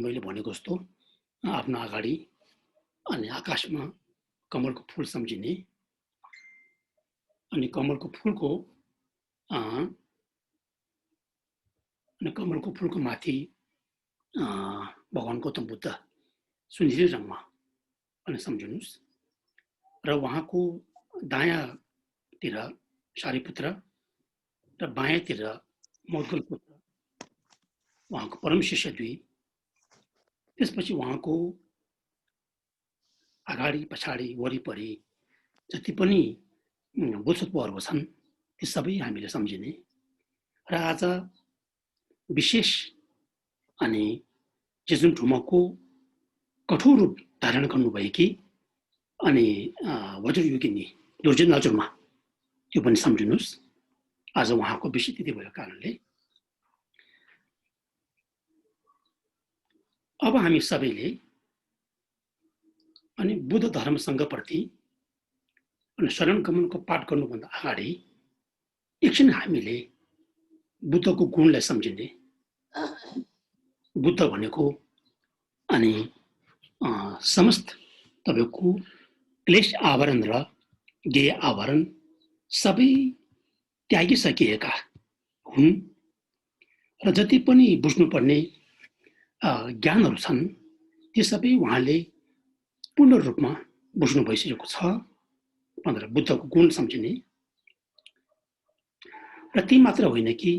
मैले भनेको जस्तो आफ्नो अगाडि अनि आकाशमा कमलको फूल सम्झिने अनि कमलको फूलको माथि भगवान गौतम बुद्ध सुनहरी रङमा अनि सम्झिनुस् र उहाँको दायाँतिर सारीपुत्र र बायाँतिर मौद्गल पुत्र उहाँको परम शिष्य दुई, त्यसपछि उहाँको अगाडि पछाडि वरिपरि जति पनि बोधसत्वहरू छन् ती सबै हामीले सम्झिने र आज विशेष अनि जुन ठाउँको कठोर रूप धारण गर्नुभएकी अनि वज्रयुगिनी दुर्जन नजरमा त्यो पनि सम्झिनुस्। आज उहाँको विशेष तिथि भएको कारणले अब हामी सबैले अनि बुद्ध धर्मसँग प्रति अनि शरण गमनको पाठ गर्नुभन्दा अगाडि एकछिन हामीले बुद्धको गुणलाई सम्झिने। बुद्ध भनेको अनि समस्त तपाईको क्लेश आवरण र ज्ञेय आवरण सबै त्यागिसकिएका हुन् र जति पनि बुझ्नुपर्ने ज्ञानहरू छन् ती सबै उहाँले पूर्ण रूपमा बुझ्नु भइसकेको छ भनेर बुद्धको गुण सम्झिने। र ती मात्र होइन कि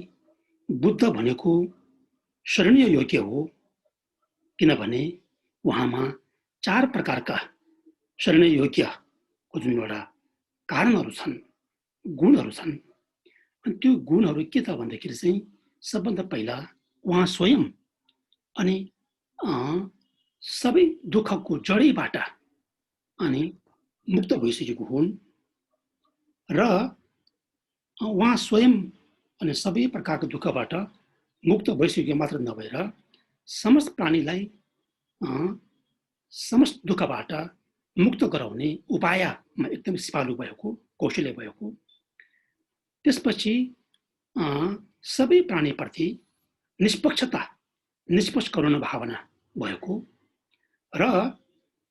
बुद्ध भनेको शरणीय योग्य हो, किनभने उहाँमा 4 प्रकारका शरणीय योग्यको जुन एउटा कारणहरू छन्, गुणहरू छन्। अनि त्यो गुणहरू के त भन्दाखेरि चाहिँ सबभन्दा पहिला उहाँ स्वयं अनि सबै दुःखको जडैबाट अनि मुक्त भइसकेको हुन् र उहाँ स्वयं अनि सबै प्रकारको दुःखबाट मुक्त भइसकेको मात्र नभएर समस्त प्राणीलाई समस्त दुःखबाट मुक्त गराउने उपायमा एकदमै सिपालु भएको, कौशल्य भएको। त्यसपछि सबै प्राणीप्रति निष्पक्ष करुणा भावना भएको र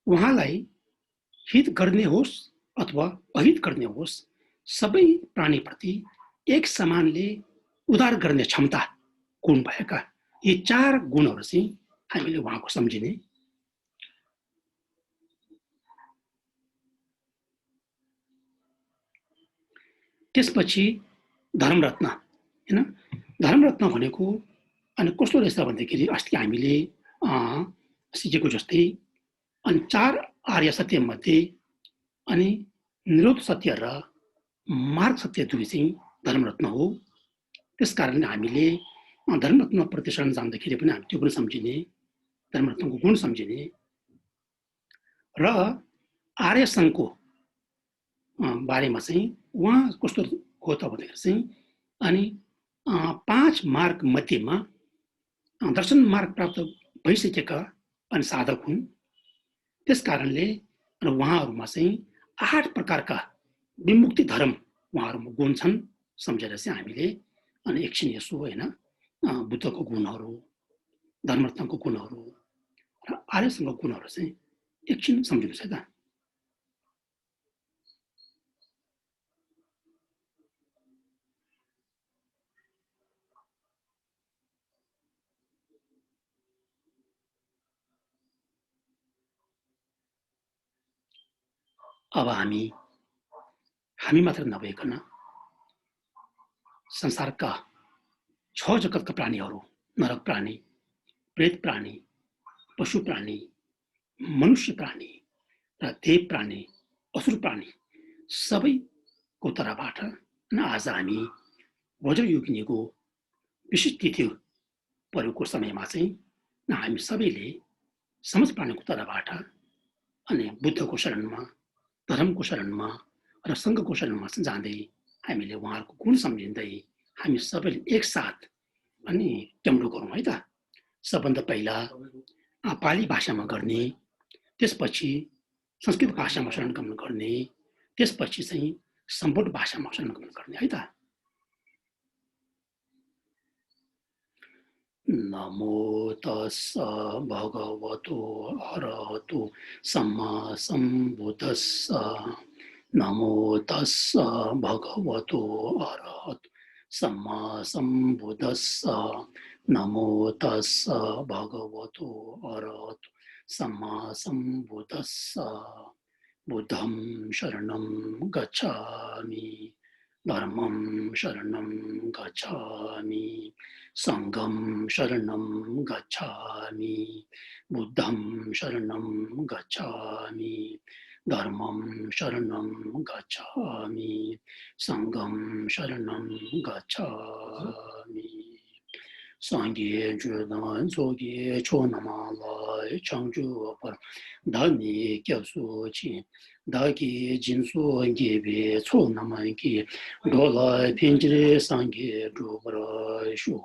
उहाँलाई हित गर्ने होस् अथवा अहित गर्ने होस् सबै प्राणीप्रति एक समानले उद्धार गर्ने क्षमता गुण भएका यी 4 गुणहरू चाहिँ हामीले उहाँको सम्झिने। त्यसपछि धर्मरत्न हैन, धर्मरत्न भनेको अनि कस्तो रहेछ भन्दाखेरि अस्ति हामीले सिकेको जस्तै अनि 4 आर्य सत्य मध्ये अनि निरोध सत्य र मार्ग सत्य दुई चाहिँ धर्मरत्न हो। त्यसकारणले हामीले धर्मरत्न प्रति शरण जाँदाखेरि पनि हामी त्यो पनि सम्झिने, धर्मरत्नको गुण सम्झिने र आर्य सङ्घको बारेमा चाहिँ उहाँ कस्तो हो त भन्दाखेरि चाहिँ अनि 5 मार्ग मध्येमा दर्शन मार्ग प्राप्त भइसकेका अनि साधक हुन्। त्यसकारणले उहाँहरूमा चाहिँ 8 प्रकारका विमुक्ति धर्म उहाँहरूमा गुण छन् सम्झेर चाहिँ हामीले अनि एकछिन यसो होइन बुद्धको गुणहरू, धर्मरत्नको गुणहरू र आर्यसँग गुणहरू चाहिँ एकछिन सम्झिनुहोस् है त। अब हामी मात्र नभइकन संसारका 6 जगतका प्राणीहरू, नरक प्राणी, प्रेत प्राणी, पशु प्राणी, मनुष्य प्राणी र देव प्राणी, असुर प्राणी सबैको तर्फबाट आज हामी वज्रयुगिनीको विशेष तिथि परेको समयमा चाहिँ हामी सबैले समस्त प्राणीको तर्फबाट अनि बुद्धको शरणमा, धर्मको शरणमा र सङ्घको शरणमा जाँदै हामीले उहाँहरूको गुण सम्झिँदै हामी सबैले एकसाथ अनि टम्डो गरौँ है त। सबभन्दा पहिला पाली भाषामा गर्ने, त्यसपछि संस्कृत भाषामा शरणगमन गर्ने, त्यसपछि चाहिँ सम्बोध भाषामा शरणगमन गर्ने है त। Namo tassa bhagavato arahato samma sambuddhassa. Namo tassa bhagavato arahato samma sambuddhassa. Namo tassa bhagavato arahato samma sambuddhassa. Buddham sharanam gacchami. Dharmam sharanam gacchami. Sangam sharanam gacchami. Buddham sharanam gacchami. Dharmam sharanam gacchami. Sangam sharanam gacchami. Sangye judan soge chonama lai changju par dani kyapsu chi daki jinsu gebe chonama ki dola pinjire sangye jubara shu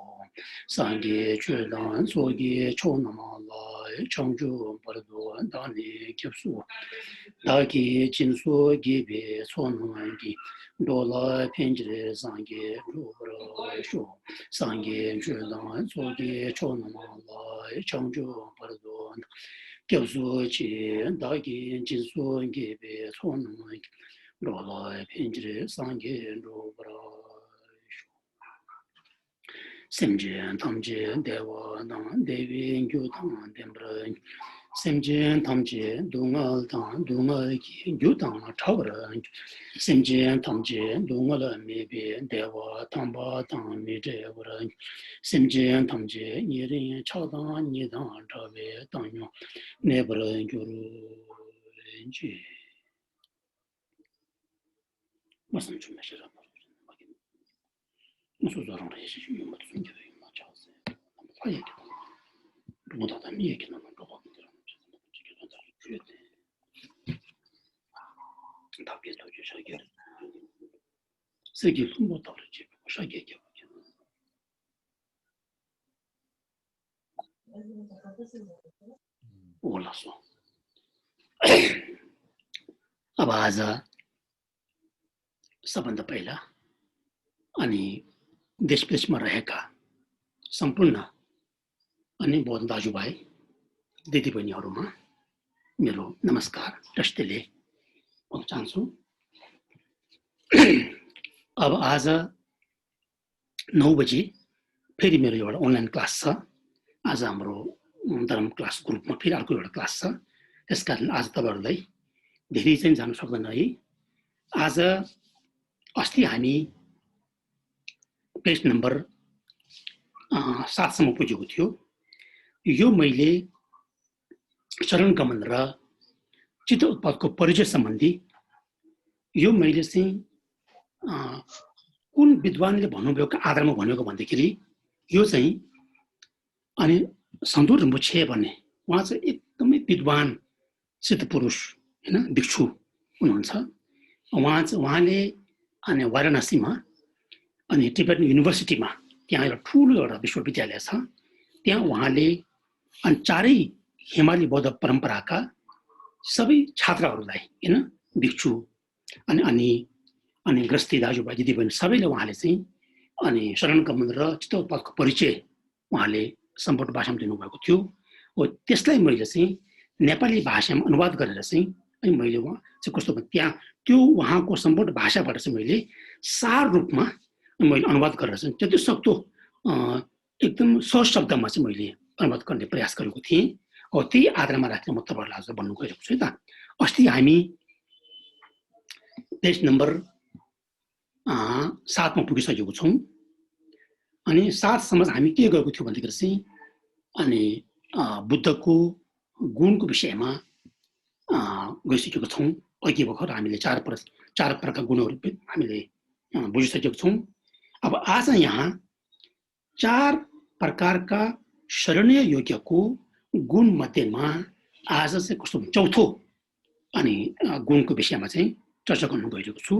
Sangye judan soge chonama lai changju par dani kyapsu daki jinsu gebe chonama ki dola pinjire sangye jubara shu Sangye judan soge chonama lai changju pardo gyabsu chi dagi jinsu gebe chonama rolai pinjire sangye rubra semje tamje dewa dang devi gyu dang dembra semje tamje dungal dang dungal ki gyu dang chabra semje tamje dungal mebe dewa tamba dang me devra semje tamje nirin chadang nidang chabe dang yo nebra gyuru ji masam chumeshira musu zarang reshi yuma tsungi yuma chase faye 뭐다 이 얘기는 로봇 지금 다 주의돼. 답변도 주셔야 세계 숨었다 그러지. 샤게 겨. 올라서. आवाज सबभन्दा पहिला अनि देश-विदेशमा रहेका सम्पूर्ण अनि बौद्ध दाजुभाइ दिदीबहिनीहरुमा मेरो नमस्कार दृष्टिले भन्न चाहन्छु। अब आज 9 बजे फेरि मेरो एउटा अनलाइन क्लास छ। आज हाम्रो धर्म क्लास ग्रुपमा फेरि अर्को एउटा क्लास छ। त्यसकारण आज तपाईहरुलाई धेरै चाहिँ जान सक्दैन है। आज अस्ति हामी पेज नम्बर 7 सम्म पुगेको थियो। यो मैले चरण गमन र चित्त उत्पादको परिचय सम्बन्धी यो मैले चाहिँ कुन विद्वानले भन्नुभएको आधारमा भनेको भन्दाखेरि यो चाहिँ अनि सन्तोष रिम्पोछे भन्ने उहाँ चाहिँ एकदमै विद्वान सिद्ध पुरुष हैन भिक्षु हुनुहुन्छ। उहाँले अनि वाराणसीमा अनि टिबेटन युनिभर्सिटीमा त्यहाँ एउटा ठुलो एउटा विश्वविद्यालय छ। त्यहाँ उहाँले अनि चारै हिमाली बौद्ध परम्पराका सबै छात्रहरूलाई हैन भिक्षु अनि ग्रस्ती दाजुभाइ दिदीबहिनी सबैले उहाँले चाहिँ अनि शरण गमन र चित्त उत्पादको परिचय उहाँले सम्पूर्ण भाषामा दिनुभएको थियो। हो त्यसलाई मैले चाहिँ नेपाली भाषामा अनुवाद गरेर चाहिँ अनि मैले उहाँ चाहिँ कस्तो भने त्यहाँ त्यो उहाँको सम्पूर्ण भाषाबाट चाहिँ मैले सार रूपमा मैले अनुवाद गरेर चाहिँ जति सक्दो एकदम सहज शब्दमा चाहिँ मैले अनुवाद गर्ने प्रयास गरेको थिएँ। हो त्यही आधारमा राखेर म तपाईहरुलाई आज भन्नु गइरहेको छु है त। अस्ति हामी पेज नम्बर 7 मा पुगिसकेको छौं। अनि 7 सम्म हामी के गरेको थियो भन्दाखेरि चाहिँ अनि बुद्धको गुणको विषयमा गइसकेको छौं। अघि भर्खर हामीले चार प्रकारका गुणहरू हामीले बुझिसकेको छौं। अब आज यहाँ 4 प्रकारका शरणीय योग्यको गुण मध्येमा आज चाहिँ कस्तो चौथो अनि गुणको विषयमा चाहिँ चर्चा गर्न गइरहेको छु।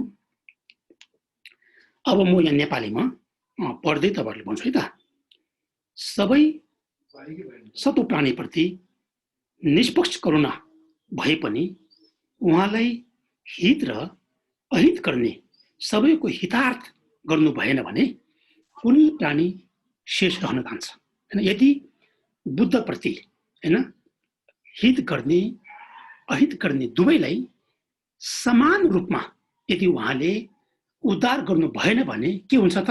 अब म यहाँ नेपालीमा पढ्दै तपाईहरुले भन्छु है त। सबै सतो प्राणीप्रति निष्पक्ष करुणा भए पनि उहाँलाई हित र अहित गर्ने सबैको हितार्थ गर्नु भएन भने कुनै प्राणी शेष रहन जान्छ हैन। यदि बुद्धप्रति हैन हित गर्ने अहित गर्ने दुवैलाई समान रूपमा यदि उहाँले उद्धार गर्नु भएन भने के हुन्छ त?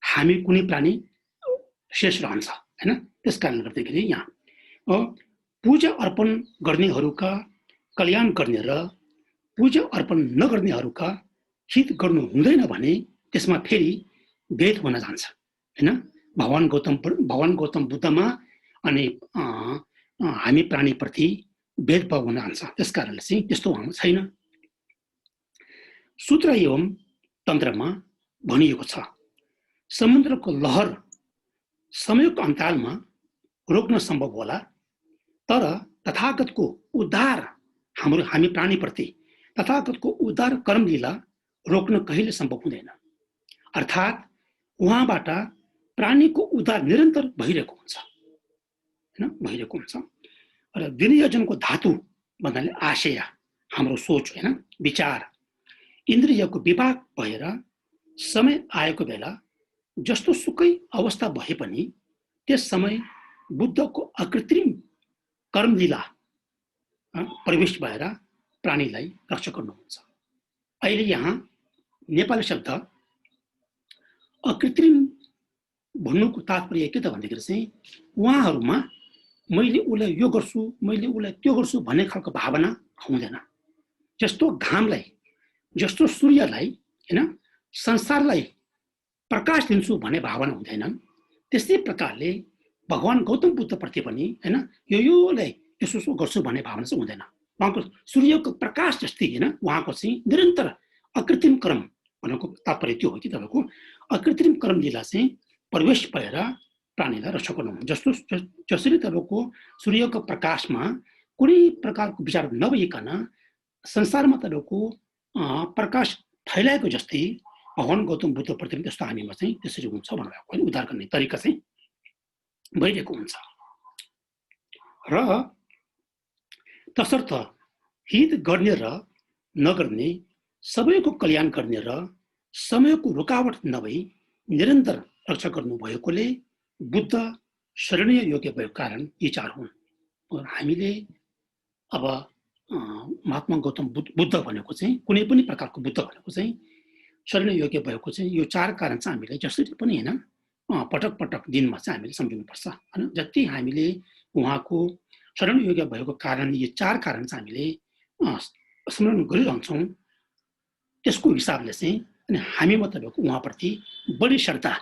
हामी कुनै प्राणी शेष रहन्छ हैन। त्यसकारणले गर्दाखेरि यहाँ पूजा अर्पण गर्नेहरूका कल्याण गर्ने र पूजा अर्पण नगर्नेहरूका हित गर्नु हुँदैन भने त्यसमा फेरि भेद हुन जान्छ हैन। भगवान गौतम बुद्धमा अनि हामी प्राणीप्रति भेदभाव हुन जान्छ। त्यसकारणले चाहिँ त्यस्तो हुन छैन। सूत्र एवं तन्त्रमा भनिएको छ, समुद्रको लहर समयको अन्तरालमा रोक्न सम्भव होला, तर तथागतको उद्धार हामी प्राणीप्रति तथागतको उद्धार कर्मलीला रोक्न कहिले सम्भव हुँदैन। अर्थात् उहाँबाट प्राणीको उद्धार निरन्तर भइरहेको हुन्छ हैन, भइरहेको हुन्छ। र विनियोजनको धातु भन्नाले आशय, हाम्रो सोच हैन, विचार, इन्द्रियको विभाग भएर समय आएको बेला जस्तो सुकै अवस्था भए पनि त्यस समय बुद्धको अकृत्रिम कर्मलीला प्रवेश भएर प्राणीलाई रक्षा गर्नुहुन्छ। अहिले यहाँ नेपाली शब्द अकृत्रिम भन्नुको तात्पर्य के त भन्दाखेरि चाहिँ उहाँहरूमा मैले उसलाई यो गर्छु, मैले उसलाई त्यो गर्छु भन्ने खालको भावना हुँदैन। जस्तो घामलाई, जस्तो सूर्यलाई हैन संसारलाई प्रकाश दिन्छु भन्ने भावना हुँदैन, त्यस्तै प्रकारले भगवान गौतम बुद्धप्रति पनि हैन योलाई यसो गर्छु भन्ने भावना चाहिँ हुँदैन। उहाँको सूर्यको प्रकाश जस्तै हैन उहाँको चाहिँ निरन्तर अकृत्रिम कर्म भनेको तात्पर्य त्यो हो कि तपाईँको अकृत्रिम कर्म लीला चाहिँ प्रवेश भएर प्राणीलाई रक्षा गर्नुहुन्छ। जसरी तपाईँको सूर्यको प्रकाशमा कुनै प्रकारको विचार नभइकन संसारमा तपाईँको प्रकाश फैलाएको जस्तै भगवान गौतम बुद्धप्रति त्यस्तो हामीमा चाहिँ त्यसरी हुन्छ भन्नुभएको होइन। उद्धार गर्ने तरिका चाहिँ भइरहेको हुन्छ र तसर्थ हित गर्ने र नगर्ने, सबैको कल्याण गर्ने र समयको रुकावट नभई निरन्तर रक्षा गर्नु भएकोले बुद्ध शरणीय योग्य भएको कारण यी चार हुन्। हामीले अब महात्मा गौतम बुद्ध भनेको चाहिँ कुनै पनि प्रकारको बुद्ध भनेको चाहिँ शरणीय योग्य भएको चाहिँ यो चार कारण चाहिँ हामीले जसरी पनि हैन पटक पटक दिनमा चाहिँ हामीले सम्झिनुपर्छ हैन। जति हामीले उहाँको शरण योग्य भएको कारण यो चार कारण चाहिँ हामीले स्मरण गरिरहन्छौँ, त्यसको हिसाबले चाहिँ अनि हामीमा तपाईँको उहाँप्रति बढी श्रद्धा,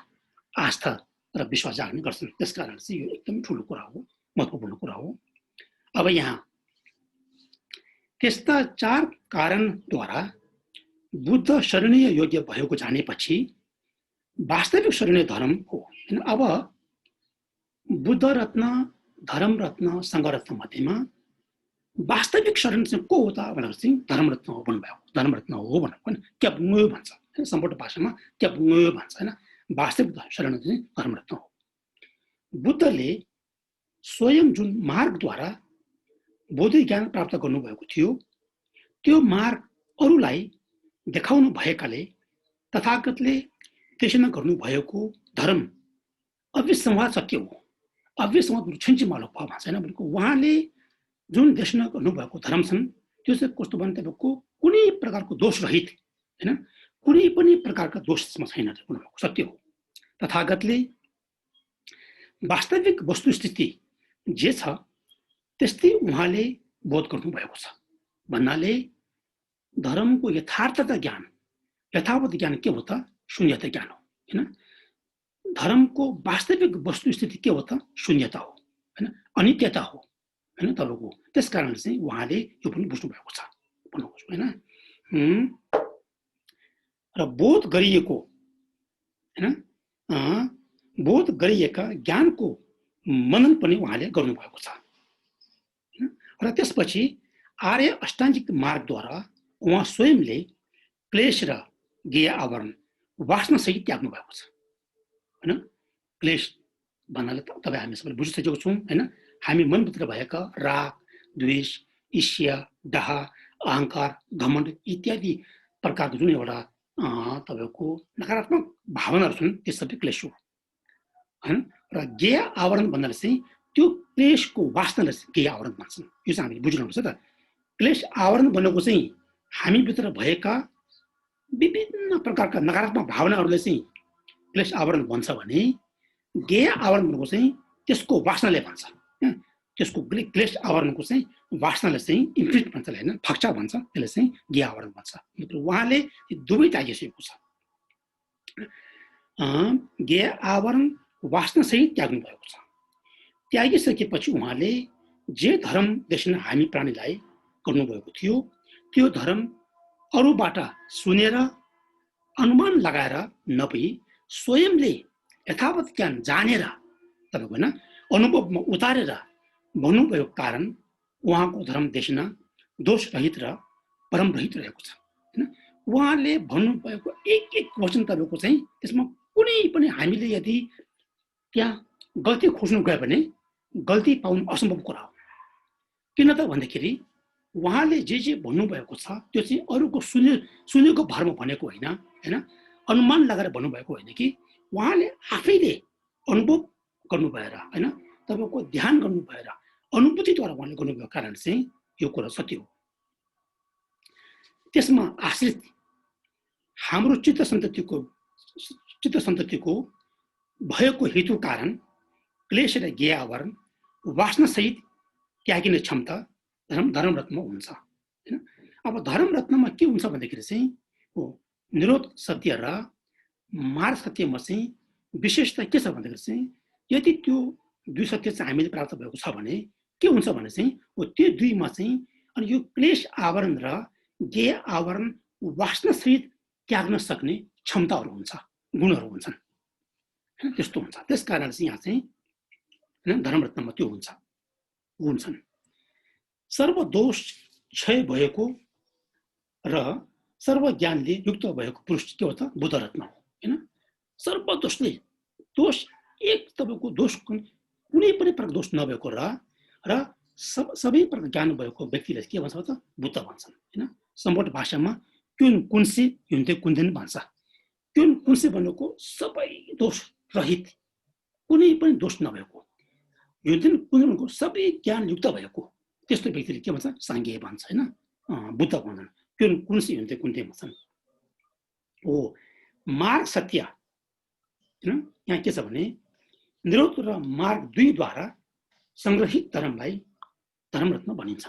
आस्था र विश्वास जाग्ने गर्छन्। त्यसकारण चाहिँ यो एकदमै ठुलो कुरा हो, महत्त्वपूर्ण कुरा हो। अब यहाँ त्यस्ता चार कारणद्वारा बुद्ध शरणीय योग्य भएको जानेपछि वास्तविक शरणीय धर्म हो। अब बुद्ध रत्न, धर्म रत्न, सङ्घ रत्न मध्येमा वास्तविक शरण चाहिँ को हो त भनेर चाहिँ धर्मरत्न हो भन्नुभएको। धर्मरत्न हो भनेको होइन, क्याब्ङ्यो भन्छ होइन, सम्पूर्ण भाषामा क्याब्ङ्यो भन्छ होइन। वास्तविक शरण चाहिँ धर्मरत्न हो। बुद्धले स्वयं जुन मार्गद्वारा बौद्धिक ज्ञान प्राप्त गर्नुभएको थियो त्यो मार्ग अरूलाई देखाउनु भएकाले तथागतले देशना गर्नुभएको धर्म अविसंवाद सत्य हो। अविसंवाद छुन्ची मालक भाव भन्छ होइन भनेको उहाँले जुन देशना गर्नुभएको धर्म छन् त्यो चाहिँ कस्तो भने तपाईँको कुनै प्रकारको दोष रहित होइन, कुनै पनि प्रकारका दोष त्यसमा छैन, सत्य हो। तथागतले वास्तविक वस्तुस्थिति जे छ त्यस्तै उहाँले बोध गर्नुभएको छ भन्नाले धर्मको यथार्थता ज्ञान, यथावत ज्ञान के हो त? शून्यता ज्ञान हो होइन। धर्मको वास्तविक वस्तुस्थिति के हो त? शून्यता हो होइन, अनित्यता हो होइन तपाईँको। त्यस कारण चाहिँ उहाँले यो पनि बुझ्नु भएको छ भन्नु खोज्छु होइन। र बोध गरिएको होइन, बोध गरिएका ज्ञानको मनन पनि उहाँले गर्नुभएको छ र त्यसपछि आर्य अष्टाङ्गिक मार्गद्वारा उहाँ स्वयंले क्लेश र गेय आवरण वासना सहित त्याग्नु भएको छ होइन। क्लेश भन्नाले तपाईँ हामी सबैले बुझिसकेको छौँ होइन। हामी मनभित्र भएका राग, द्वेष, ईर्ष्या, डाह, अहङ्कार, घमण्ड इत्यादि प्रकारको जुन एउटा तपाईँको नकारात्मक भावनाहरू छन् त्यो सबै क्लेश हो। हैन र गेय आवरण भन्नाले चाहिँ त्यो क्लेशको वासनाले गेय आवरण भन्छन्। यो चाहिँ हामीले बुझ्नुपर्छ त। क्लेश आवरण भनेको चाहिँ हामीभित्र भएका विभिन्न प्रकारका नकारात्मक भावनाहरूले चाहिँ क्लेश आवरण भन्छ भने गेय आवरण भनेको चाहिँ त्यसको वासनाले भन्छ। त्यसको क्लेश आवरणको चाहिँ वासनाले चाहिँ इम्प्रिट भन्छ हैन, फक्चा भन्छ, त्यसले चाहिँ गेय आवरण भन्छ। उहाँले दुवै त्यागिसकेको छ। गेय आवरण वासनासहित त्याग्नु भएको छ। त्यागिसकेपछि उहाँले जे धर्म देशन हामी प्राणीलाई गर्नुभएको थियो त्यो धर्म अरूबाट सुनेर अनुमान लगाएर नभई स्वयंले यथावत ज्ञान जानेर तपाईको हैन अनुभवमा उतारेर भन्नुभएको कारण उहाँको धर्म देशना दोषरहित र परमरहित रहेको छ हैन। उहाँले भन्नुभएको एक एक वचन तपाईको चाहिँ त्यसमा कुनै पनि हामीले यदि त्यहाँ गल्ती खोज्नु गयो भने गल्ती पाउनु असम्भव कुरा हो। किन त भन्दाखेरि उहाँले जे भन्नुभएको छ त्यो चाहिँ अरूको सुनेको भरमा भनेको होइन हैन, अनुमान लगाएर भन्नुभएको होइन कि उहाँले आफैले अनुभव गर्नु भएर हैन, तपाईको ध्यान गर्नु भएर अनुभूतिद्वारा उहाँले गर्नुभएको कारण चाहिँ यो कुरा सत्य हो। त्यसमा आश्रित हाम्रो चित्त सन्ततिको भएको हेतु कारण क्लेश र गेय आवरण वासना सहित त्यागिने क्षमता धर्म रत्नमा हुन्छ हैन। अब धर्म रत्नमा के हुन्छ भन्दाखेरि चाहिँ हो निरोध सत्य र मार्ग सत्यमा चाहिँ विशेषता के छ भन्दाखेरि चाहिँ यदि त्यो दुई सत्य चाहिँ हामीले प्राप्त भएको छ भने के हुन्छ भने चाहिँ हो त्यो दुईमा चाहिँ अनि यो क्लेश आवरण र गेय आवरण वासना सहित त्याग्न सक्ने क्षमताहरू हुन्छ, गुणहरू हुन्छन् हैन। त्यस्तो हुन्छ। त्यसकारण चाहिँ यहाँ चाहिँ हैन धर्म रत्नमा त्यो हुन्छ, गुण छन्। सर्वदोष क्षय भएको र सर्वज्ञानले युक्त भएको पुरुष के हो त बुद्ध रत्न हो हैन। सर्वदोषले दोष एक तपाईको दोष कुनै पनि प्रकार दोष नभएको र सबै प्रकार ज्ञान भएको व्यक्तिले के भन्छ त बुद्ध भन्छन् हैन। सम्पूर्ण भाषामा क्युन कुन्सी युन्ते कुन्देन भन्छ। क्युन कुन्सी भनेको सबै दोष रहित, कुनै पनि दोष नभएको, युन्ते कुन्देनको सबै ज्ञान युक्त भएको त्यस्तो व्यक्तिले के भन्छ सांघ्य भन्छ हैन, बुद्ध भन्छन्। क्युन कुन्सी युन्ते कुन्ते भन्छन्। हो मार्ग सत्य हैन। यहाँ के छ भने निरोध र मार्ग दुईद्वारा संग्रहित धर्मलाई धर्मरत्न भनिन्छ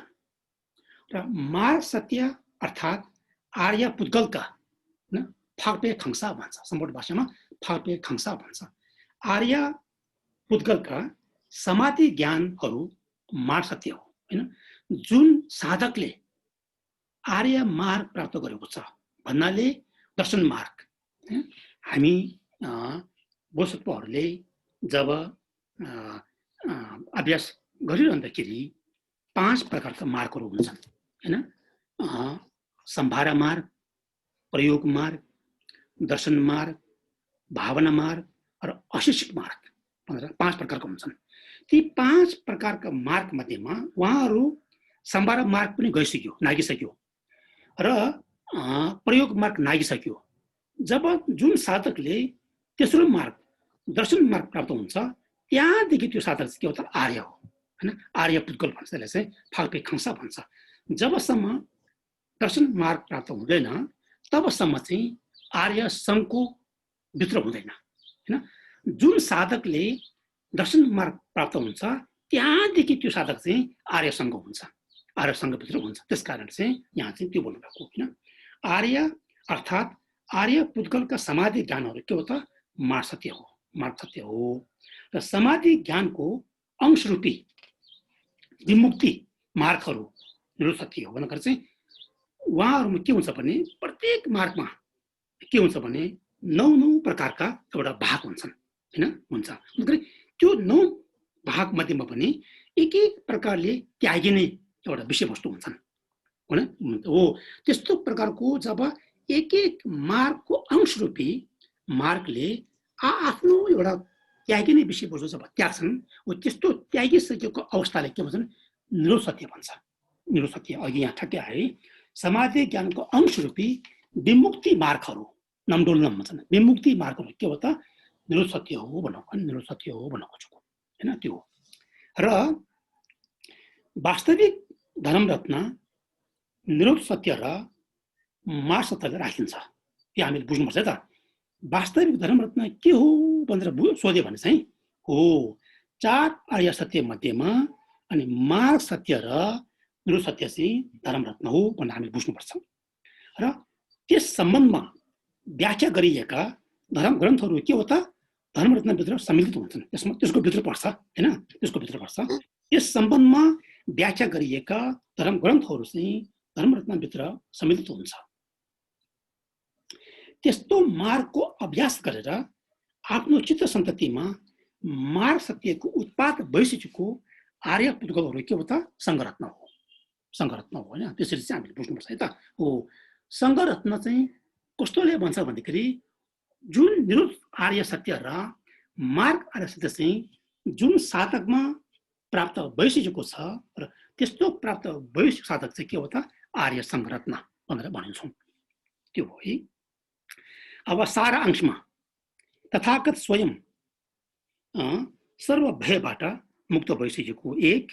र मार्ग सत्य अर्थात् आर्य पुद्गलका फाक्पे खङ्सा भन्छ। सम्पूर्ण भाषामा फाक्पे खङ्सा भन्छ। आर्य पुद्गलका समाधि ज्ञानहरू मार्ग सत्य हो हैन। जुन साधकले आर्य मार्ग प्राप्त गरेको छ भन्नाले दर्शन मार्ग, हामी बोधसत्वहरूले जब अभ्यास गरिरहँदाखेरि 5 प्रकारका मार्गहरू हुन्छन् हैन। सम्भारा मार्ग, प्रयोग मार्ग, दर्शन मार्ग, भावना मार्ग र अशिक्षित मार्ग भनेर 5 प्रकारका हुन्छन्। ती 5 प्रकारका मार्ग मध्येमा उहाँहरू सम्भारा मार्ग पनि गइसक्यो, नागिसक्यो र प्रयोग मार्ग नागिसक्यो। जब जुन साधकले तेस्रो मार्ग दर्शन मार्ग प्राप्त हुन्छ त्यहाँदेखि त्यो साधक के हो त आर्य हो हैन। आर्य पुद्गल भन्छ, त्यसलाई चाहिँ फाक्पे खङ्सा भन्छ। जबसम्म दर्शन मार्ग प्राप्त हुँदैन तबसम्म चाहिँ आर्य सङ्घको भित्र हुँदैन हैन। जुन साधकले दर्शन मार्ग प्राप्त हुन्छ त्यहाँदेखि त्यो साधक चाहिँ आर्य सङ्घ हुन्छ, आर्य सङ्घभित्र हुन्छ। त्यसकारण चाहिँ यहाँ चाहिँ त्यो बोल्नुभएको होइन। आर्य अर्थात् आर्य पुद्गलका समाधि ज्ञानहरू के हो त मार्ग सत्य हो, मार्ग सत्य हो। र समाधि ज्ञानको अंशरूपी विमुक्ति मार्गहरू निरोध सत्य हो भनेर चाहिँ उहाँहरूमा के हुन्छ भने प्रत्येक मार्गमा के हुन्छ भने 9 प्रकारका एउटा भाग हुन्छन् हैन, हुन्छ। त्यो 9 भाग मध्येमा पनि एक एक प्रकारले त्यागिने एउटा विषयवस्तु हुन्छन् हैन। हो त्यस्तो प्रकारको जब एक एक मार्गको अंशरूपी मार्गले आफ्नो एउटा त्यागिने विषयवस्तु जब त्याग्छन् हो त्यस्तो त्यागिसकेको अवस्थाले के भन्छन् निरोध सत्य भन्छ। निरोध सत्य अघि यहाँ ठ्याक्कै आए समाधि ज्ञानको अंशरूपी विमुक्ति मार्गहरू नमडोल्न भन्छन्। विमुक्ति मार्गहरू के हो त निरोध सत्य हो निरोध सत्य हो भन्न खोजेको हैन त्यो हो। र वास्तविक धर्म रत्न निरोध सत्य र मार्ग सत्यलाई राखिन्छ, त्यो हामीले बुझ्नुपर्छ है त। वास्तविक धर्म रत्न के हो भनेर सोध्यो भने चाहिँ हो चार आर्य सत्य मध्येमा अनि मार्ग सत्य र निरोध सत्य चाहिँ धर्म रत्न हो भनेर हामीले बुझ्नुपर्छ। र त्यस सम्बन्धमा व्याख्या गरिएका धर्म ग्रन्थहरू के हो त धर्मरत्नभित्र सम्मिलित हुन्छन्, त्यसको भित्र पर्छ हैन, त्यसको भित्र पर्छ। यस सम्बन्धमा व्याख्या गरिएका धर्म ग्रन्थहरू चाहिँ धर्मरत्नभित्र सम्मिलित हुन्छ। त्यस्तो मार्गको अभ्यास गरेर आफ्नो चित्त सन्ततिमा मार्ग सत्यको उत्पाद भइसकेको आर्य पुद्गलहरू के हो त सङ्घरत्न हो, सङ्घरत्न हो हैन। त्यसरी चाहिँ हामीले बुझ्नुपर्छ है त। हो सङ्घरत्न चाहिँ कस्तोले भन्छ भन्दाखेरि जुन निरोध आर्य सत्य र मार्ग आर्य सत्य चाहिँ जुन साधकमा प्राप्त भइसकेको छ र त्यस्तो प्राप्त भइसकेको साधक चाहिँ के हो त आर्य सङ्घरत्न भनेर भनिन्छौँ, त्यो हो है। अब सारा अंशमा तथागत स्वयं सर्व भयबाट मुक्त भइसकेको एक,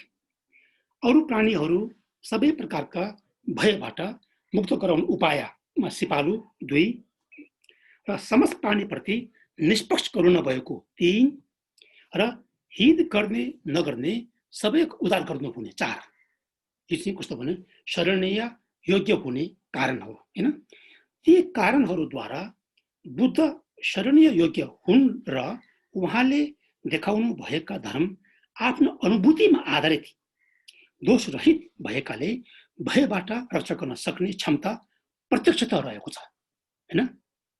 अरू प्राणीहरू सबै प्रकारका भयबाट मुक्त गराउने उपायमा सिपालु दुई, र समस्त प्राणीप्रति निष्पक्ष करुणा भएको तीन, र हित गर्ने नगर्ने सबैको उद्धार गर्नु हुने चार। यो चाहिँ कस्तो भने शरणीय योग्य हुने कारणहरू हैन। ती कारणहरूद्वारा बुद्ध शरणीय योग्य हुन् र उहाँले देखाउनु भएका धर्म आफ्नो अनुभूतिमा आधारित दोषरहित भएकाले भयबाट रक्षा गर्न सक्ने क्षमता प्रत्यक्षता रहेको छ हैन,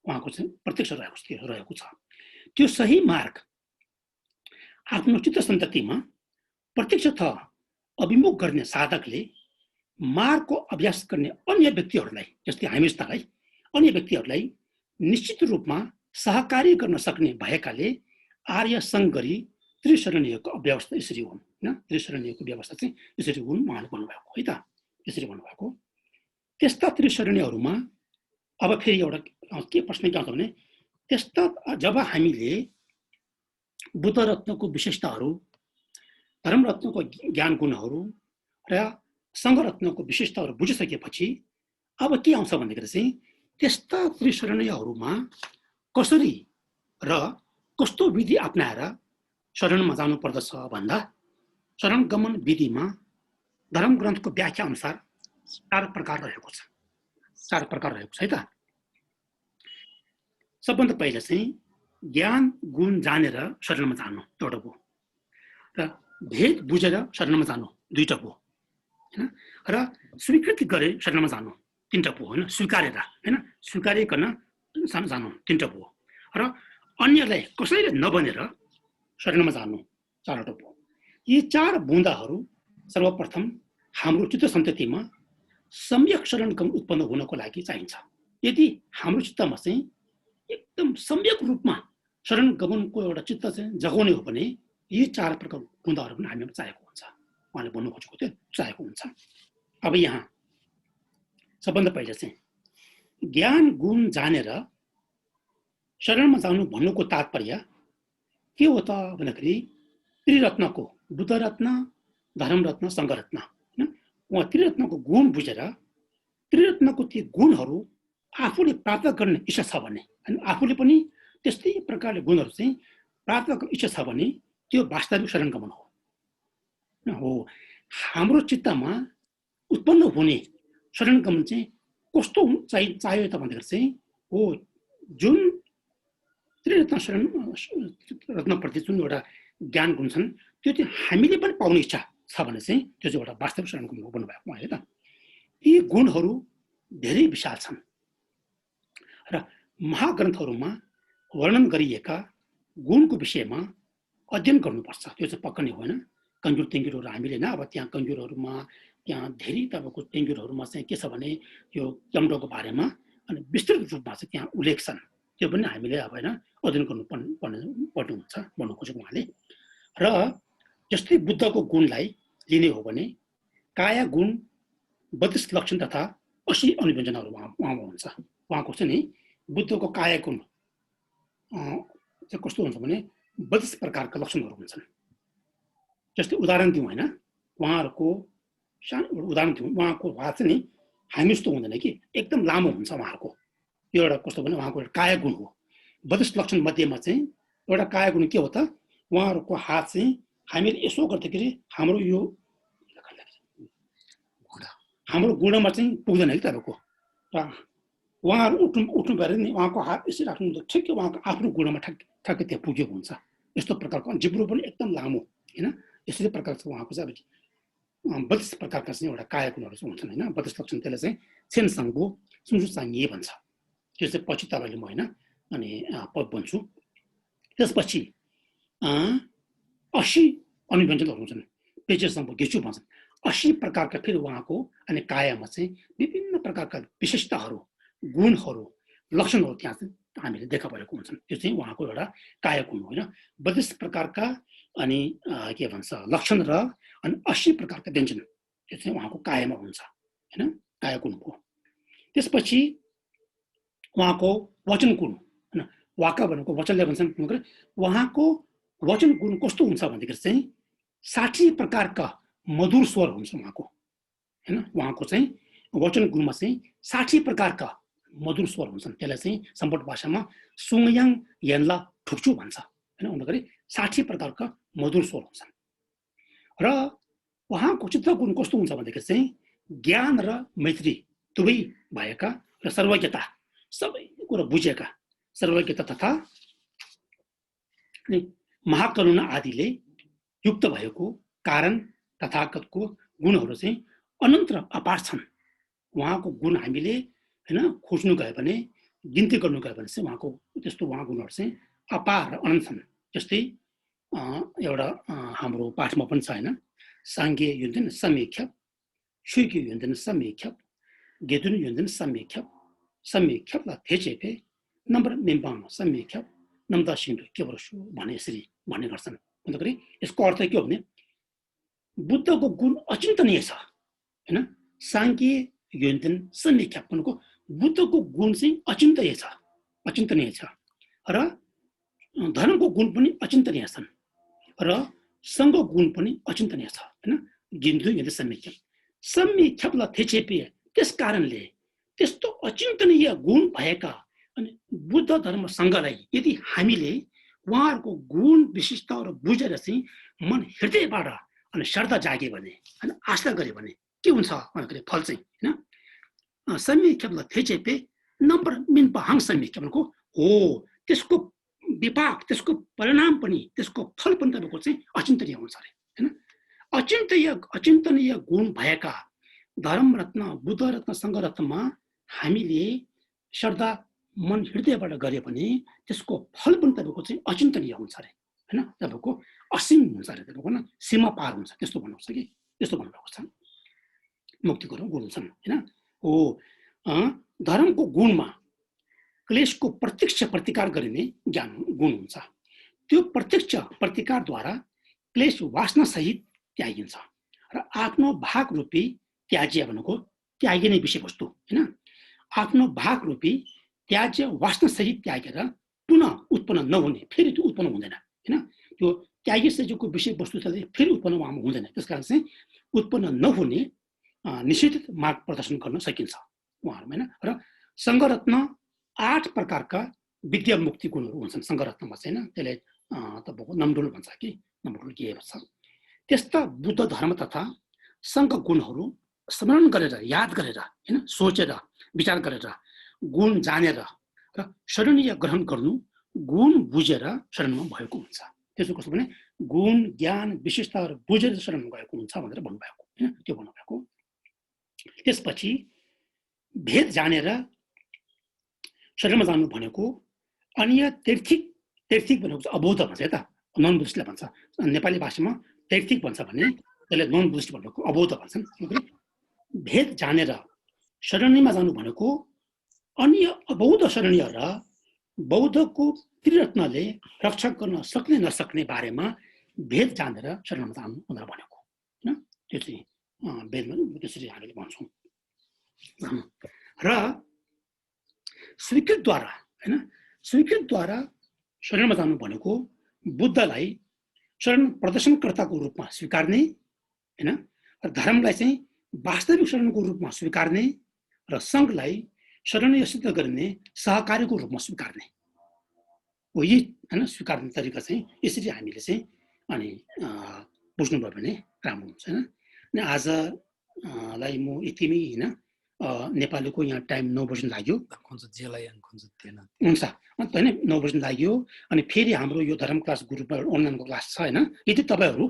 उहाँको चाहिँ प्रत्यक्ष रहेको छ। त्यो सही मार्ग आफ्नो चित्त सन्ततिमा प्रत्यक्षतः अभिमुख गर्ने साधकले मार्गको अभ्यास गर्ने अन्य व्यक्तिहरूलाई जस्तै हामी जस्तालाई अन्य व्यक्तिहरूलाई निश्चित रूपमा सहकारी गर्न सक्ने भएकाले आर्य सङ्घ गरी त्रिशरणीयको व्यवस्था यसरी हुन् हैन। त्रिशरणीयको व्यवस्था चाहिँ यसरी हुन् उहाँले भन्नुभएको है त, यसरी भन्नुभएको। त्यस्ता त्रिशरणीयहरूमा अब फेरि एउटा के प्रश्न के आउँछ भने त्यस्ता जब हामीले बुद्ध रत्नको विशेषताहरू, धर्म रत्नको ज्ञान गुणहरू र सङ्घ रत्नको विशेषताहरू बुझिसकेपछि अब के आउँछ भन्दाखेरि चाहिँ त्यस्ता त्रिशरणीयहरूमा कसरी र कस्तो विधि अपनाएर शरणमा जानु पर्दछ भन्दा शरणगमन विधिमा धर्म ग्रन्थको व्याख्या अनुसार चार प्रकार रहेको छ, चार प्रकार रहेको छ है त। सबभन्दा पहिला चाहिँ ज्ञान गुण जानेर शरणमा जानु एउटा भयो, र भेद बुझेर शरणमा जानु दुईटा भयो हैन, र स्वीकृति गरे शरणमा जानु तीनटा भयो हैन, स्वीकारेर हैन स्वीकारिकन जानु तीनटा भयो, र अन्यलाई कसैले नबनेर शरणमा जानु चारवटा भयो। यी चार बुँदाहरू सर्वप्रथम हाम्रो चित्त सन्ततिमा सम्यक शरणगम उत्पन्न हुनको लागि चाहिन्छ। यदि हाम्रो चित्तमा चाहिँ एकदम सम्यक रूपमा शरणगमनको एउटा चित्त चाहिँ जगाउने हो भने यी चार प्रकार बुँदाहरू पनि हामीमा चाहिएको हुन्छ, उहाँले भन्नु खोजेको थियो चाहिएको हुन्छ। अब यहाँ सबभन्दा पहिला चाहिँ ज्ञान गुण जानेर शरणमा जानु भन्नुको तात्पर्य के हो त भन्दाखेरि त्रिरत्नको बुद्ध रत्न, धर्म रत्न, सङ्घ रत्न हैन, उहाँ त्रिरत्नको गुण बुझेर त्रिरत्नको ती गुणहरू आफूले प्राप्त गर्ने इच्छा छ भने अनि आफूले पनि त्यस्तै प्रकारले गुणहरू चाहिँ प्राप्त गर्ने इच्छा छ भने त्यो वास्तविक शरणगमन हो। हाम्रो चित्तमा उत्पन्न हुने शरणगमन चाहिँ कस्तो चाहियो त भन्दाखेरि चाहिँ हो जुन त्रिरत्न शरण रत्नप्रति जुन एउटा ज्ञान गुण छन् त्यो चाहिँ हामीले पनि पाउने इच्छा छ भने चाहिँ त्यो चाहिँ एउटा वास्तविक शरणगमन हो भन्नुभएको उहाँले त। यी गुणहरू धेरै विशाल छन् र महाग्रन्थहरूमा वर्णन गरिएका गुणको विषयमा अध्ययन गर्नुपर्छ, त्यो चाहिँ पक्का नै होइन। कन्जुर तेङ्जुरहरू हामीले होइन, अब त्यहाँ कन्जुरहरूमा त्यहाँ धेरै तपाईँको तेङ्जुरहरूमा चाहिँ के छ भने यो यमडोको बारेमा अनि विस्तृत रूपमा चाहिँ त्यहाँ उल्लेख छन्, त्यो पनि हामीले अब होइन अध्ययन पर्नुहुन्छ भन्नु खोजेको उहाँले। र जस्तै बुद्धको गुणलाई लिने हो भने काया गुण 32 लक्षण तथा 80 अनुव्यञ्जनहरू उहाँमा हुन्छ। उहाँको चाहिँ नि बुद्धको काया गुण चाहिँ कस्तो हुन्छ भने 32 प्रकारका लक्षणहरू हुन्छन्। जस्तै उदाहरण दिउँ हैन, उहाँहरूको सानो उदाहरण दिउँ, उहाँको हात चाहिँ नि हामी जस्तो हुँदैन कि एकदम लामो हुन्छ उहाँहरूको। यो एउटा कस्तो भने उहाँको एउटा काया गुण हो। 32 लक्षण मध्येमा चाहिँ एउटा काया गुण के हो त, उहाँहरूको हात चाहिँ हामीले यसो गर्दाखेरि हाम्रो यो हाम्रो गुणामा चाहिँ पुग्दैन है तपाईँको। र उहाँहरू उठ्नु भएर नि उहाँको हात यसरी राख्नु ठिकै उहाँको आफ्नो गुणामा ठ्याक्कै त्यहाँ पुगेको हुन्छ। यस्तो प्रकारको जिब्रो पनि एकदम लामो हैन, यसरी प्रकार छ उहाँको चाहिँ। अब 32 प्रकारका चाहिँ एउटा काया गुणहरू चाहिँ हुन्छन् हैन। 32 लक्षण त्यसलाई चाहिँ छेन सांगबो सुसु सांगिए भन्छ। त्यो चाहिँ पछि तपाईँले म हैन अनि पद भन्छु। त्यसपछि 80 अनुव्यञ्जनहरू हुन्छन्, पेजेसम्म गेचु भन्छन्। 80 प्रकारका फेरि उहाँको अनि कायामा चाहिँ विभिन्न प्रकारका विशेषताहरू, गुणहरू, लक्षणहरू त्यहाँ चाहिँ हामीले देखा परेको हुन्छन्। त्यो चाहिँ उहाँको एउटा काया गुण हो हैन। 32 प्रकारका अनि के भन्छ लक्षण र अनि 80 प्रकारका व्यञ्जन त्यो चाहिँ उहाँको कायामा हुन्छ हैन, काया गुण हो। त्यसपछि उहाँको वचन गुण हैन, वाका भनेको वचनले भन्छन्, उहाँको वचन गुण कस्तो हुन्छ भन्दाखेरि चाहिँ 60 प्रकारका मधुर स्वर हुन्छ उहाँको हैन। उहाँको चाहिँ वचन गुणमा चाहिँ 60 प्रकारका मधुर स्वर हुन्छन्। त्यसलाई चाहिँ सम्पट भाषामा सुङयाङ यनला ठुक्चु भन्छ हैन। उनीहरुले 60 प्रकारका मधुर स्वर हुन्छन्। र उहाँको चित्त गुण कस्तो हुन्छ भन्दाखेरि चाहिँ ज्ञान र मैत्री दुवै भएका र सर्वज्ञता सबै कुरा बुझेका सर्वज्ञता तथा महाकरुणा आदिले युक्त भएको कारण तथागतको गुणहरू चाहिँ अनन्त र अपार छन्। उहाँको गुण हामीले हैन खोज्नु गयो भने गिन्ती गर्नु गयो भने चाहिँ उहाँको त्यस्तो उहाँको गुणहरू चाहिँ अपार र अनन्त छन्। जस्तै एउटा हाम्रो पाठमा पनि छ हैन, सांगे युन्देन समीख्या, शुइके युन्देन समीख्या, गेदुन युन्देन समीख्या, समीख्या ला थेचेपे नम्बर मेम्बाङ समीख्या नम्दा सिंधु के वर्षु भने यसरी भन्ने गर्छन्। अन्तखेरि यसको अर्थ के हो भने बुद्धको गुण अचिन्तनीय छ हैन। सांगे युन्देन समीख्या भनेको बुद्धको गुण चाहिँ अचिन्तनीय छ र धर्मको गुण पनि अचिन्तनीय छन् र सङ्घ गुण पनि अचिन्तनीय छ हैन। गिन्धु यदि समीख्यालाई थेचेपे त्यस कारणले त्यस्तो अचिन्तनीय गुण भएका अनि बुद्ध धर्म सङ्घलाई यदि हामीले उहाँहरूको गुण विशिष्टताहरू बुझेर चाहिँ मन हृदयबाट अनि श्रद्धा जागे भने हैन आस्था गरे भने के हुन्छ भन्दाखेरि फल चाहिँ हैन। समीख्यालाई थेचेपे नम्बर मिनपा हाङ समीख्याको हो, त्यसको विपाक त्यसको परिणाम पनि त्यसको फल पनि तपाईँको चाहिँ अचिन्तनीय हुन्छ अरे हैन। अचिन्तनीय गुण भएका धर्म रत्न बुद्ध रत्न सङ्घ रत्नमा हामीले श्रद्धा मन हृदयबाट गरे भने त्यसको फल पनि तपाईँको चाहिँ अचिन्तनीय हुन्छ अरे हैन। तपाईँको असीम हुन्छ अरे, तपाईँको न सीमा पार हुन्छ त्यस्तो भन्नुहुन्छ कि त्यस्तो भन्नुभएको छ। मुक्तिको गुण छन् हैन। हो धर्मको गुणमा क्लेशको प्रत्यक्ष प्रतिकार गरिने ज्ञान गुण हुन्छ। त्यो प्रत्यक्ष प्रतिकारद्वारा क्लेश वासना सहित त्यागिन्छ र आफ्नो भाग रूपी त्याज्य भनेको त्यागिने विषयवस्तु हैन। आफ्नो भाग रूपी त्याज्य वासना सहित त्यागेर पुनः उत्पन्न नहुने, फेरि त्यो उत्पन्न हुँदैन हैन। त्यो त्यागिसकेको विषयवस्तु चाहिँ फेरि उत्पन्न उहाँमा हुँदैन। त्यसकारण चाहिँ उत्पन्न नहुने निषेधित मार्ग प्रदर्शन गर्न सकिन्छ उहाँहरूमा हैन। र सङ्घरत्न 8 प्रकारका विद्या मुक्ति गुणहरू हुन्छन् सङ्घरत्नमा चाहिँ हैन। त्यसले तपाईँको नम्डुल भन्छ कि नम्डुल के भन्छ। त्यस्ता बुद्ध धर्म तथा सङ्घ गुणहरू स्मरण गरेर याद गरेर हैन सोचेर विचार गरेर गुण जानेर र शरणीय ग्रहण गर्नु गुण बुझेर शरणमा भएको हुन्छ। त्यसो कस्तो भने गुण ज्ञान विशेषताहरू बुझेर शरणमा गएको हुन्छ भनेर भन्नुभएको हैन, त्यो भन्नुभएको। त्यसपछि भेद जानेर शरणमा जानु भनेको अन्य तैर्थिक भनेको अबौद्ध भन्छ है त, नन बुद्धिस्टले भन्छ। नेपाली भाषामा तैर्थिक भन्छ भने त्यसले नन बुद्धिस्ट भनेको अबौद्ध भन्छन्। भेद जानेर शरणीमा जानु भनेको अन्य अबौद्ध शरणीय र बौद्धको त्रिरत्नले रक्षा गर्न सक्ने नसक्ने बारेमा भेद जानेर शरणमा जानु भनेर भनेको हैन। त्यो चाहिँ भेदमा त्यसरी हामीले भन्छौँ। र स्वीकृतद्वारा हैन, स्वीकृतद्वारा शरणमा जानु भनेको बुद्धलाई शरण प्रदर्शनकर्ताको रूपमा स्वीकार्ने हैन, र धर्मलाई चाहिँ वास्तविक शरणको रूपमा स्वीकार्ने र सङ्घलाई शरणीय सिद्ध गर्ने सहकारीको रूपमा स्वीकार्ने हो। यी हैन स्वीकार्ने तरिका चाहिँ यसरी हामीले चाहिँ अनि बुझ्नुभयो भने राम्रो हुन्छ हैन। अनि आजलाई म यतिमै हैन, नेपालीको यहाँ टाइम 9 बज्न लाग्यो हुन्छ हैन, 9 बज्न लाग्यो। अनि फेरि हाम्रो यो धर्म क्लास ग्रुपमा अनलाइनको क्लास छ हैन। यदि तपाईहरू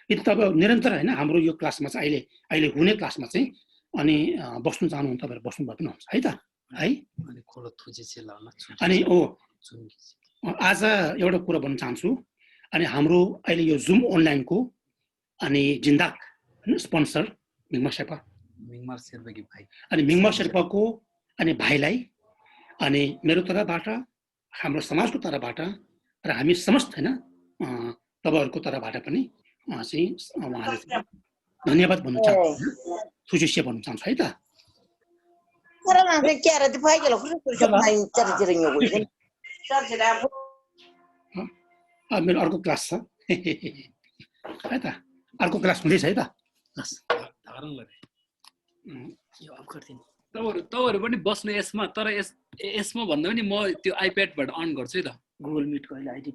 निरन्तर हैन हाम्रो यो क्लासमा चाहिँ अहिले हुने क्लासमा चाहिँ अनि बस्नु चाहनुहुन्छ तपाईहरु बस्नु भयो पनि हुन्छ है त है। अनि आज एउटा कुरा भन्न चाहन्छु। अनि हाम्रो अहिले यो जुम अनलाइनको अनि जिन्दाक हैन स्पोन्सर मिङमा शेर्पा भाइ, अनि मिङमा शेर्पाको अनि भाइलाई अनि मेरो तर्फबाट हाम्रो समाजको तर्फबाट र हामी समस्त हैन तपाईहरुको तर्फबाट पनि चाहिँ उहाँलाई धन्यवाद भन्न चाहन्छु, थुजुसे भन्न चाहन्छु है त। मेरो अर्को क्लास छ है त, अर्को क्लास हुँदैछ है त। तपाईहरु पनि बस्नु यसमा, तर यसमा भन्दा पनि म त्यो आइप्याडबाट अन गर्छु है त। गुगल मिटको अहिले आइडी